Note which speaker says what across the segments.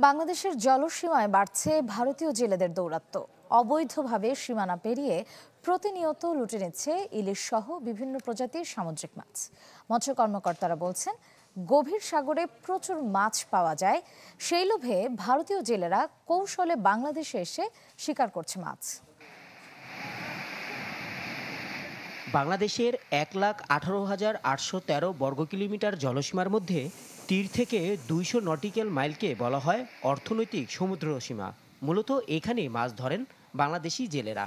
Speaker 1: বাংলাদেশের জলসীমায় বাড়ছে ভারতীয় জেলেদের দৌরাত্ম্য। অবৈধভাবে সীমানা পেরিয়ে প্রতিনিয়ত লুটে নিচ্ছে ইলিশ সহ বিভিন্ন প্রজাতির সামুদ্রিক মাছ। মৎস্য কর্মকর্তারা বলছেন, গভীর সাগরে প্রচুর মাছ পাওয়া যায়, সেই লোভে ভারতীয় জেলেরা কৌশলে বাংলাদেশে এসে শিকার করছে মাছ।
Speaker 2: বাংলাদেশের ১,১৮,৮১৩ বর্গ কিলোমিটার জলসীমার মধ্যে তীর থেকে ২০০ নটিক্যাল মাইলকে বলা হয় অর্থনৈতিক সমুদ্র সীমা। মূলত এখানে মাছ ধরেন বাংলাদেশি জেলেরা।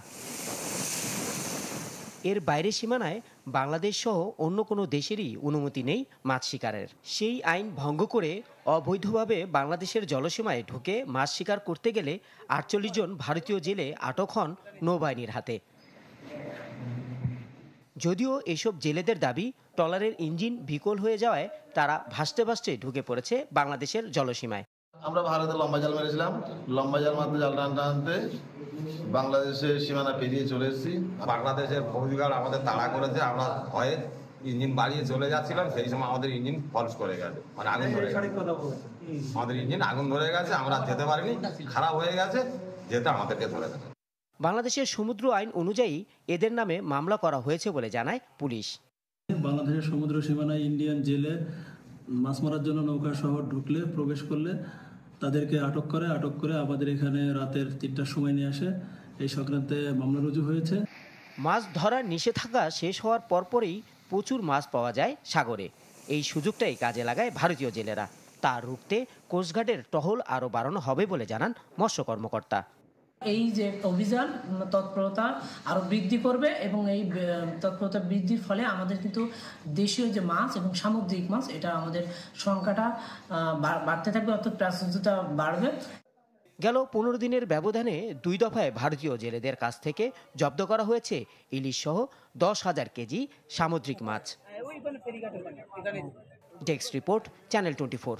Speaker 2: এর বাইরের সীমানায় বাংলাদেশ সহ অন্য কোনো দেশেরই অনুমতি নেই মাছ শিকারের। সেই আইন ভঙ্গ করে অবৈধভাবে বাংলাদেশের জলসীমায় ঢুকে মাছ শিকার করতে গেলে ৪৮ জন ভারতীয় জেলে আটক হন নৌবাহিনীর হাতে। যদিও এসব জেলেদের দাবি, ট্রলারের ইঞ্জিন বিকল হয়ে যাওয়ায় তারা ভাসতে ভাসতে ঢুকে পড়েছে বাংলাদেশের জলসীমায়।
Speaker 3: আমরা ভারতে লম্বা জাল মেরেছিলাম, লম্বা জাল মারতে জাল টানতে টানতে বাংলাদেশের সীমানা পেরিয়ে চলে এসেছি।
Speaker 4: বাংলাদেশের ফৌজিগার্ড আমাদের তাড়া করেছে, আমরা ভয়ে ইঞ্জিন বাড়িয়ে চলে যাচ্ছিলাম, সেই সময় আমাদের ইঞ্জিন ফলস করে গেছে, মানে আগুন ধরে গেছে। আমাদের ইঞ্জিন আগুন ধরে গেছে, আমরা যেতে পারিনি, খারাপ হয়ে গেছে, যেতে আমাদেরকে ধরে গেছে।
Speaker 2: বাংলাদেশের সমুদ্র আইন অনুযায়ী এদের নামে মামলা করা হয়েছে বলে জানায় পুলিশ।
Speaker 5: বাংলাদেশের সমুদ্র সীমানায় ইন্ডিয়ান জেলে মাছ মারার জন্য নৌকা শহর ঢুকলে প্রবেশ করলে তাদেরকে আটক করে আমাদের এখানে রাতের ৩টার সময় নিয়ে আসে। এই সংক্রান্তে মামলা রুজু হয়েছে।
Speaker 2: মাছ ধরার নিষেধাজ্ঞা শেষ হওয়ার পরপরই প্রচুর মাছ পাওয়া যায় সাগরে। এই সুযোগটাই কাজে লাগায় ভারতীয় জেলেরা। তা রুখতে কোস্টগার্ডের টহল আরও বাড়ানো হবে বলে জানান মৎস্য কর্মকর্তা।
Speaker 6: এই যে অভিযান তৎপরতা আরো বৃদ্ধি করবে এবং এই তৎপরতা বৃদ্ধির ফলে আমাদের কিন্তু দেশীয় যে মাছ এবং সামুদ্রিক মাছ, এটা আমাদের সংখ্যাটা বাড়তে থাকবে, অর্থাৎ প্রাচুর্যতা বাড়বে।
Speaker 2: গেল ১৫ দিনের ব্যবধানে ২ দফায় ভারতীয় জেলেদের কাছ থেকে জব্দ করা হয়েছে ইলিশ সহ ১০,০০০ কেজি সামুদ্রিক মাছ। Desk report, channel 24।